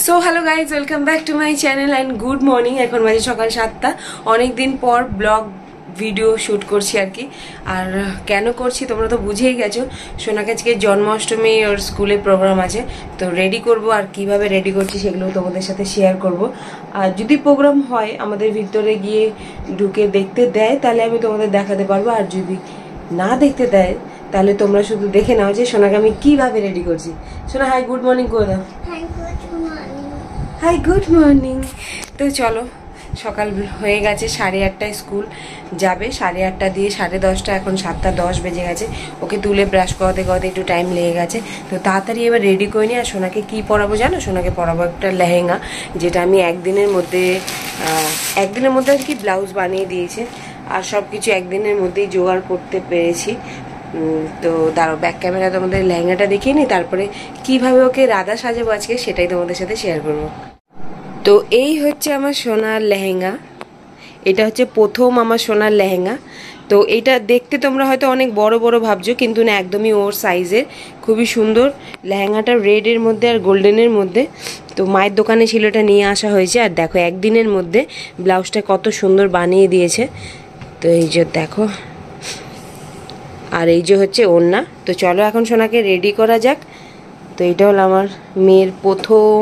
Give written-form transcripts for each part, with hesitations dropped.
So hello guys, welcome back to my channel and good morning. এখন বাজে সকাল 7টা। অনেকদিন পর ব্লগ ভিডিও শ্যুট করছি আর কি। আর কেন করছি তোমরা তো বুঝেই গেছো। সোনাকে আজকে জন্মাষ্টমী ওর স্কুলে প্রোগ্রাম আছে, তো রেডি করব। আর কিভাবে রেডি করছি সেগুলো তোমাদের সাথে শেয়ার করব। আর যদি প্রোগ্রাম হয় আমাদের ভিতরে গিয়ে ঢুকে দেখতে দেয় তাহলে আমি তোমাদের দেখাতে পারবো, আর যদি না দেখতে দেয় তাহলে তোমরা শুধু দেখে নাও যে সোনাকে আমি কিভাবে রেডি করছি। সোনা হাই গুড মর্নিং করে দাও। Hi good morning. তো চলো, সকাল হয়ে গেছে, 8:30টায় স্কুল যাবে। 8:30 দিয়ে 10:30, এখন 7:10 বেজে গেছে। ওকে তুলে ব্রাশ করাতে করাতে একটু টাইম লেগে গেছে, তো তাড়াতাড়ি এবার রেডি করে নিই। আর সোনাকে কী পরাবো জানো? সোনাকে পরাবো একটা লেহেঙ্গা, যেটা আমি একদিনের মধ্যে আর কি ব্লাউজ বানিয়ে দিয়েছে। আর সব কিছু একদিনের মধ্যেই জোগাড় করতে পেরেছি। তো দাঁড়াও, ব্যাক ক্যামেরা তোমাদের লেহেঙ্গাটা দেখিয়ে নিই, তারপরে কিভাবে ওকে রাধা সাজাবো আজকে সেটাই তোমাদের সাথে শেয়ার করবো। তো এই হচ্ছে আমার সোনার লেহেঙ্গা। এটা হচ্ছে প্রথম আমার সোনার লেহেঙ্গা। তো এটা দেখতে তোমরা হয়তো অনেক বড় বড় ভাবছো, কিন্তু না, একদমই ওর সাইজের। খুবই সুন্দর লেহেঙ্গাটা, রেডের মধ্যে আর গোল্ডেনের মধ্যে। তো মায়ের দোকানে ছিল, এটা নিয়ে আসা হয়েছে। আর দেখো একদিনের মধ্যে ব্লাউজটা কত সুন্দর বানিয়ে দিয়েছে। তো এই যে দেখো, আর এই যে হচ্ছে ওড়না। তো চলো এখন সোনাকে রেডি করা যাক। তো এটা হলো আমার মেয়ের প্রথম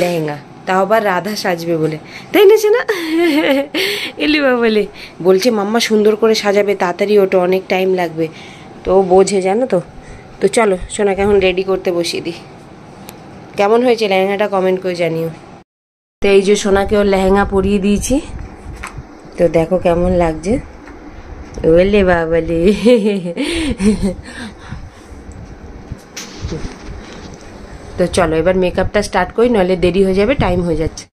লেহেঙ্গা, তাও আবার রাধা সাজবে বলে, তাই না সোনা? এলিবা বলে বলছে মাম্মা সুন্দর করে সাজাবে, তাড়াতাড়ি ওটা অনেক টাইম লাগবে। তো ও বোঝে, জানো তো। তো চলো সোনাকে এখন রেডি করতে বসিয়ে দিই। কেমন হয়েছে লেহেঙ্গাটা কমেন্ট করে জানিও। তো এই যে সোনাকে ওর লেহেঙ্গা পরিয়ে দিয়েছি, তো দেখো কেমন লাগছে। বলে বাবলে তো চলো এবার মেকআপটা স্টার্ট করি, নইলে দেরি হয়ে যাবে, টাইম হয়ে যাচ্ছে।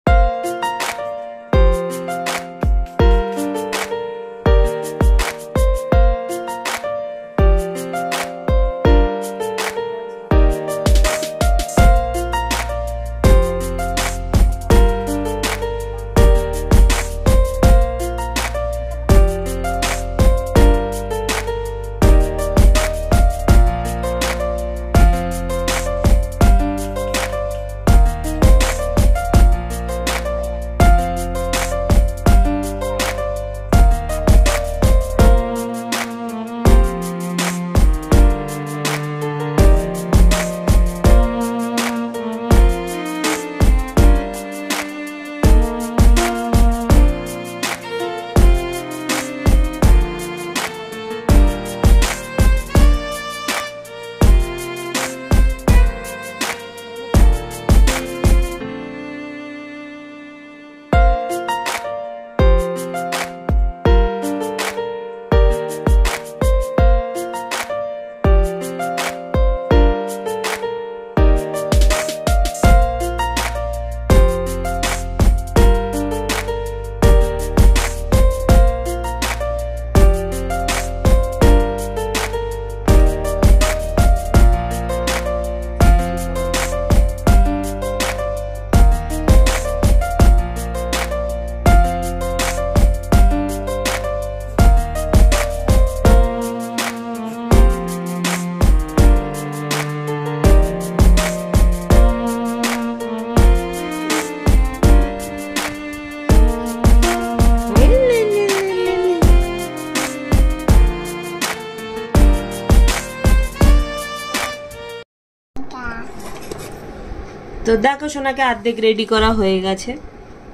তো দেখো সোনাকে অর্ধেক রেডি করা হয়ে গেছে,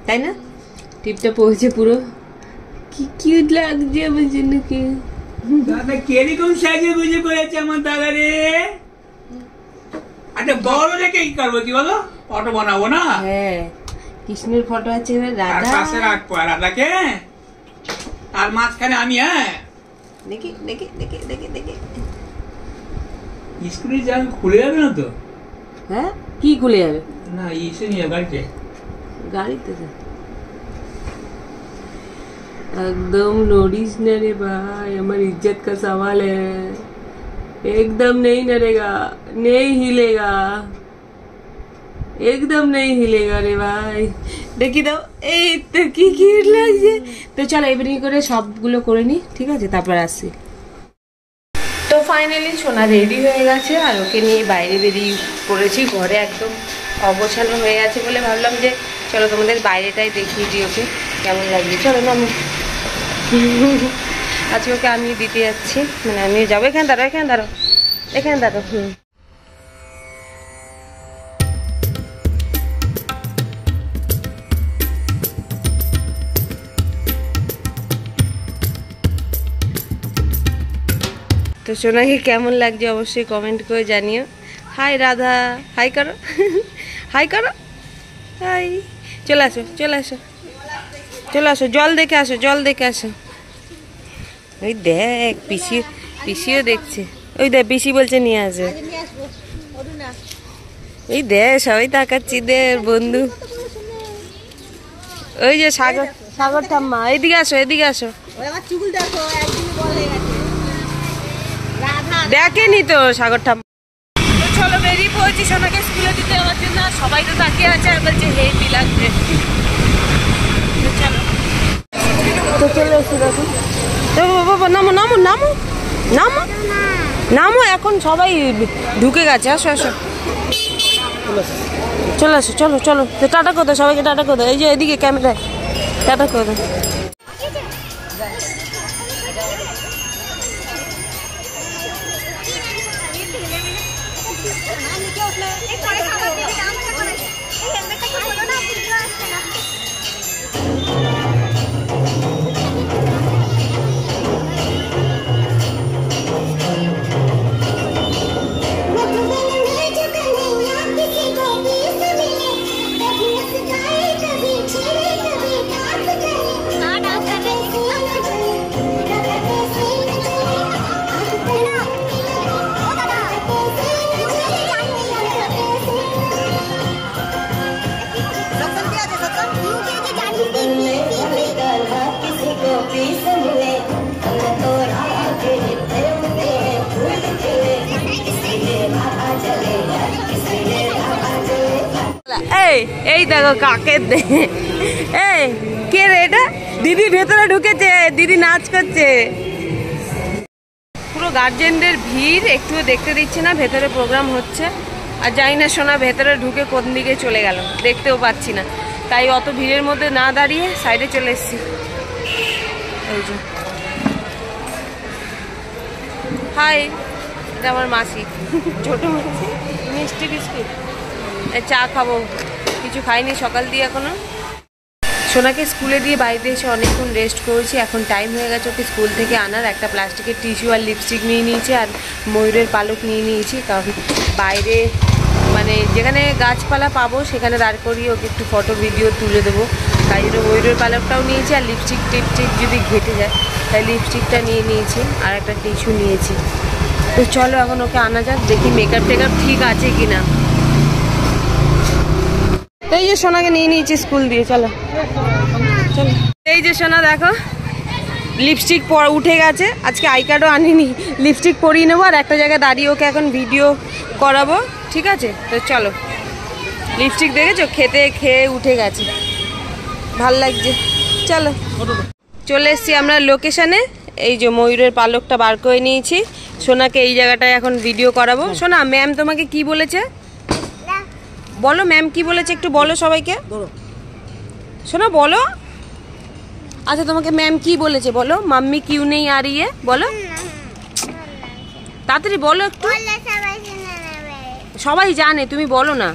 তাই না? টিপটা পড়েছে পুরো, কি কিউট লাগছে আমার জন্য। কি দাদা কিরকম সাজে গুজে করেছে আমার দাদা রে। আচ্ছা বড় রেখে কি করবো কি বলো? ফটো বানাবো না? হ্যাঁ, কৃষ্ণের ফটো আছে, রাধা পাশে রাখবো, রাধাকে আর মাঝখানে আমি। হ্যাঁ দেখি দেখি দেখি দেখি দেখি। স্কুলের জাল খুলে যাবে না তো? হ্যাঁ, কি খুলে যাবে? না ইসে নিয়ে গাড়িতে, গাড়িতে একদম নড়িস না রে ভাই, আমার इज्जत का सवाल है, एकदम नहीं नड़ेगा, नहीं हिलेगा, एकदम नहीं हिलेगा रे भाई। দেখি দাও, এই তো কি কিউট লাগছে। তো চলো এবারে করে সবগুলো করে নি, ঠিক আছে, তারপর আসছি। তো ফাইনালি সোনা রেডি হয়ে গেছে, আর ওকে নিয়ে বাইরে বেরিয়ে পড়েছি। ঘরে একদম অগোছানো হয়ে আছে বলে ভাবলাম যে চলো তোমাদের বাইরেটাই দেখিয়ে দিই ওকে কেমন লাগবে। চলো না আজকে ওকে আমি দিতে যাচ্ছি, মানে আমিও যাবো। এখানে দাঁড়ো, এখানে দাঁড়ো, এখানে দাঁড়ো। তো সোনাকে কেমন লাগছে অবশ্যই কমেন্ট করে জানিও। হাই রাধা, হাই করো, হাই করো, হাই। চলে আসো, চলে আসো, চলে আসো, জল দেখে আসো, জল দেখে আসো। ওই দেখ পিসি, পিসিও দেখছে। ওই দেখ পিসি বলছে নিয়ে আসবে। এই দেখ সবাই তাকাচ্ছি দের বন্ধু। ওই যে সাগর, সাগর ঠাম্মা, এদিকে আসো, এদিকে আসো। দেখেনি তো সাগর ঠাম্মা। তো চলো বেরিয়ে পড়ছি সোনাকে স্কুলে দিতে যাওয়ার জন্য। সবাই তো তাকিয়ে আছে আর বলছে হেভি লাগছে। চলো, তো চলে এসে দেখো। তো বাবা নামো, নামো, নামো, নামো, নামো। এখন সবাই ঢুকে গেছে। আসো, আসো, চলে আসো, চলো, চলো। তো টাটা করে দাও সবাইকে, টাটা করে দাও। এই যে এদিকে ক্যামেরায় টাটা করে দাও। এই দেখো কাকে দে। এই কে রে এটা? দিদি ভেতরে ঢুকেছে, দিদি নাচ করছে। পুরো গার্জেনদের ভিড়, একটু দেখতে দিচ্ছে না, ভেতরে প্রোগ্রাম হচ্ছে। আর জানি না সোনা ভেতরে ঢুকে কোন দিকে চলে গেল, দেখতেও পাচ্ছি না। তাই অত ভিড়ের মধ্যে না দাঁড়িয়ে সাইডে চলে এসেছি। এই যে হাই, এটা আমার মাসি, ছোট মাসি। মিষ্টি বিস্কুট, চা খাবো, কিছু খাইনি সকাল দিয়ে এখনো। সোনাকে স্কুলে দিয়ে বাড়িতে এসে অনেকক্ষণ রেস্ট করেছি। এখন টাইম হয়ে গেছে ওকে স্কুল থেকে আনার। একটা প্লাস্টিকের টিস্যু আর লিপস্টিক নিয়ে নিয়েছি, আর ময়ূরের পালক নিয়ে নিয়েছি। কারণ বাইরে মানে যেখানে গাছপালা পাবো সেখানে দাঁড় করিয়ে ওকে একটু ফটো ভিডিও তুলে দেবো। তাই জন্য ময়ূরের পালকটাও নিয়েছি, আর লিপস্টিক টিপস্টিক যদি ঘেটে যায় তাই লিপস্টিকটা নিয়ে নিয়েছি, আর একটা টিস্যু নিয়েছি। তো চলো এখন ওকে আনা যাক, দেখি মেকআপ টেকআপ ঠিক আছে কিনা। এই যে সোনাকে নিয়ে নিয়েছি স্কুল দিয়ে, চলো চলো। এই যে সোনা দেখো লিপস্টিক উঠে গেছে, আজকে আই কার্ডও আনিনি, লিপস্টিক পরিয়ে নেবো আর একটা জায়গায় দাঁড়িয়ে ওকে এখন ভিডিও করাবো, ঠিক আছে? তো চলো, লিপস্টিক দেখেছো খেতে খেয়ে উঠে গেছে, ভাল লাগছে। চলো চলে এসছি আমরা লোকেশনে। এই যে ময়ূরের পালকটা বার করে নিয়েছি, সোনাকে এই জায়গাটায় এখন ভিডিও করাবো। সোনা ম্যাম তোমাকে কি বলেছে বলো, ম্যাম কি বলেছে একটু বলো সবাইকে। শোনো বলো। আচ্ছা তোমাকে ম্যাম কি বলেছে বলো? মাম্মি কিউ নেই আর ইয়ে বলো, তাড়াতাড়ি বলো একটু। সবাই জানে, তুমি বলো না।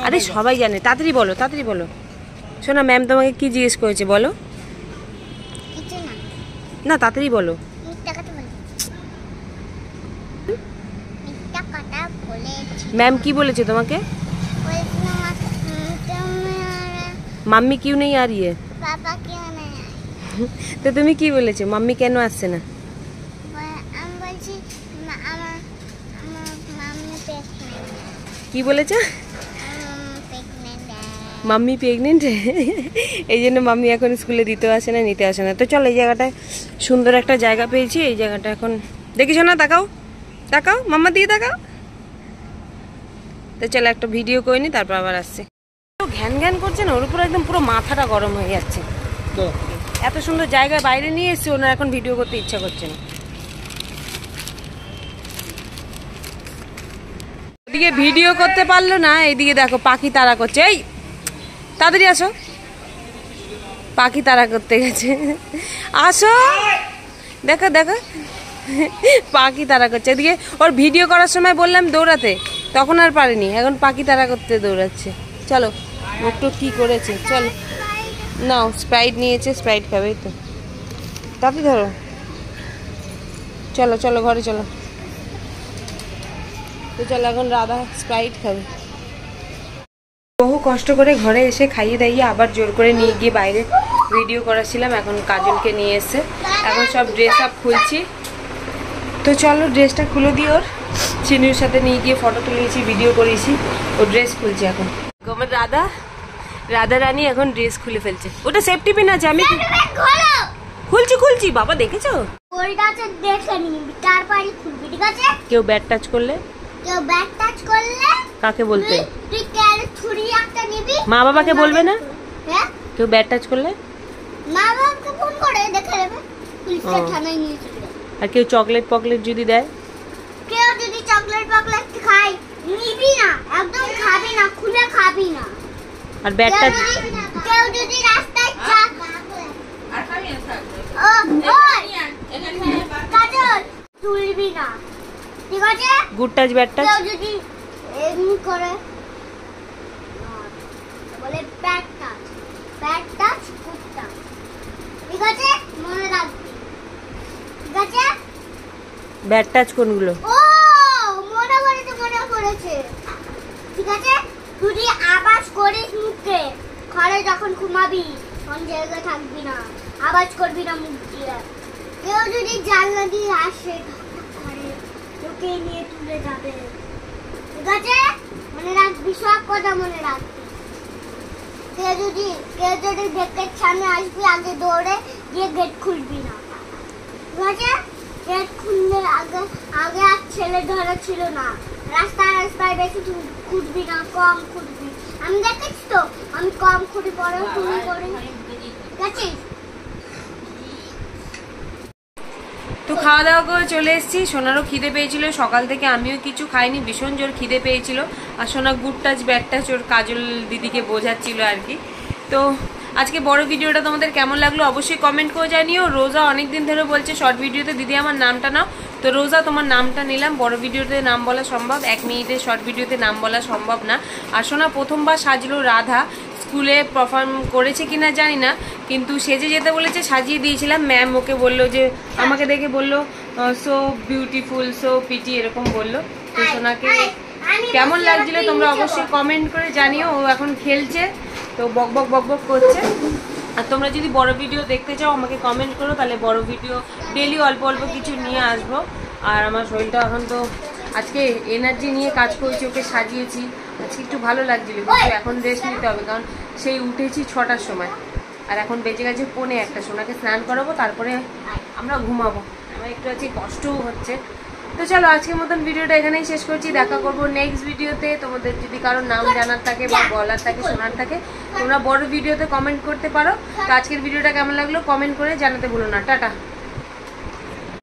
আরে সবাই জানে, তাড়াতাড়ি বলো, তাড়াতাড়ি বলো। শোনা ম্যাম তোমাকে কি জিজ্ঞেস করেছে বলো না, তাড়াতাড়ি বলো। ম্যাম কি বলেছে তোমাকে? মাম্মি কিউ নেই আর ইয়ে, তো তুমি কি বলেছো? মাম্মি কেন আসছে না? কি বলেছো? মাম্মি প্রেগনেন্ট, এই জন্য মাম্মি এখন স্কুলে দিতেও আসে না, নিতে আসে না। তো চলো এই জায়গাটায় সুন্দর একটা জায়গা পেয়েছি, এই জায়গাটা এখন দেখিস না, তাকাও তাকাও মাম্মা দিয়ে তাকাও। তো চলো একটা ভিডিও করে নি, তারপর আবার আসছে। ঘ্যান ঘ্যান করছে না, ওর উপর একদম পুরো মাথাটা গরম হয়ে যাচ্ছে। এত সুন্দর জায়গায় বাইরে নিয়ে এসছে, ওনার এখন ভিডিও করতে ইচ্ছা করছে না। এদিকে ভিডিও করতে পারলো না, এইদিকে দেখো পাখি তাড়া করছে। এই তাড়াতাড়ি আসো, পাখি তাড়া করতে গেছে। আসো, দেখো দেখো পাখি তাড়া করছে। এদিকে ওর ভিডিও করার সময় বললাম দৌড়াতে, তখন আর পারেনি, এখন পাখি তাড়া করতে দৌড়াচ্ছে। চলো একটু কি করেছে, চলো নাও স্প্রাইট নিয়েছে, স্প্রাইট খাবে তো, তাড়াতাড়ি ধরো। চলো চলো ঘরে চলো। তো চলো এখন রাধা স্প্রাইট খাবে। বহু কষ্ট করে ঘরে এসে খাইয়ে দাইয়ে আবার জোর করে নিয়ে গিয়ে বাইরে ভিডিও করাছিলাম। এখন কাজলকে নিয়ে এসে এখন সব ড্রেস আপ খুলছি। তো চলো ড্রেসটা খুলে দিই ওর। চিনুর সাথে নিয়ে গিয়ে ফটো তুলেছি, ভিডিও করেছি, ও ড্রেস খুলছে এখন। আমার রাধা রাধা রানী এখন ড্রেস খুলে ফেলছে। ওটা সেফটি পিন আছে, আমি খুলছি খুলছি। বাবা দেখেছো? কেউ ব্যাট টাচ করলে, কাকে বলতে? মা বাবাকে বলবে না? কেউ ব্যাট টাচ করলে মা বাবাকে ফোন করে দেখে নেবে, পুলিশে থানায় নিয়ে চলে যাবে। আর কেউ চকলেট পকলেট যদি দেয়, কেউ যদি চকলেট পকলেট খায় নিবি না, একদম খাবি না, খুলে খাবি না। আর ব্যাট টাচ কেউ যদি রাস্তায় আর খাবি না থাক। কাজল তুলবি না, ঠিক আছে? Good touch bat touch. কেউ যদি এমনি করে বলে bad touch, bad touch good touch, ঠিক আছে? মনে রাখবি, ঠিক আছে? ব্যাট টাচ কোনগুলো? ও মনে পড়েছে, ঠিক আছে? তুই আওয়াজ করিস মুখে, ঘরে যখন ঘুমাবি কোন জায়গায় থাকবি না, আওয়াজ করবি না মুখ দিয়ে। কেউ যদি জানলা দিয়ে আসে ঘরে, তোকে নিয়ে তুলে যাবে, ঠিক আছে? মনে রাখবি, সব কথা মনে রাখবি। কেউ যদি গেটের সামনে আসবি, আগে দৌড়ে গিয়ে গেট খুলবি না, ঠিক আছে? গেট খুললে আগে আর ছেলে ধরা ছিল না, রাস্তায় বেশি খুঁজবি না, কম খুঁজবি। আমি দেখেছি তো, আমি কম খুঁড়ি, পরে তুমি করে, ঠিক আছে? তো খাওয়া দাওয়া করে চলে এসেছি। সোনারও খিদে পেয়েছিল সকাল থেকে, আমিও কিছু খাইনি, ভীষণ জোর খিদে পেয়েছিল। আর সোনা গুড টাচ ব্যাড টাচ ওর কাজল দিদিকে বোঝাচ্ছিল আর কি। তো আজকে বড় ভিডিওটা তোমাদের কেমন লাগলো অবশ্যই কমেন্ট করে জানিও। রোজা অনেকদিন ধরে বলছে শর্ট ভিডিওতে দিদি আমার নামটা নাও, তো রোজা তোমার নামটা নিলাম। বড় ভিডিওতে নাম বলা সম্ভব, 1 মিনিটের শর্ট ভিডিওতে নাম বলা সম্ভব না। আর সোনা প্রথমবার সাজলো রাধা, স্কুলে পারফর্ম করেছে কিনা জানি না, কিন্তু সেজে যেতে বলেছে, সাজিয়ে দিয়েছিলাম। ম্যাম ওকে বললো যে, আমাকে দেখে বললো সো বিউটিফুল, সো পিটি, এরকম বললো। তো সোনাকে কেমন লাগছিল তোমরা অবশ্যই কমেন্ট করে জানিও। ও এখন খেলছে, তো বক বক বক বক করছে। আর তোমরা যদি বড় ভিডিও দেখতে চাও আমাকে কমেন্ট করো, তাহলে বড় ভিডিও ডেলি অল্প অল্প কিছু নিয়ে আসবো। আর আমার শরীরটা এখন তো আজকে এনার্জি নিয়ে কাজ করেছি, ওকে সাজিয়েছি, আজকে একটু ভালো লাগছিল। কিন্তু এখন রেস্ট নিতে হবে, কারণ সেই উঠেছি 6টার সময়, আর এখন বেজে গেছে 1:45। সোনাকে স্নান করাবো, তারপরে আমরা ঘুমাবো। আমার একটু আজকে কষ্টও হচ্ছে। তো চলো আজকের মতন ভিডিওটা এখানেই শেষ করছি। দেখা করবো নেক্সট ভিডিওতে। তোমাদের যদি কারো নাম জানার থাকে বা বলার থাকে, শোনার থাকে, তোমরা বড় ভিডিওতে কমেন্ট করতে পারো। তো আজকের ভিডিওটা কেমন লাগলো কমেন্ট করে জানাতে ভুলো না। টাটা।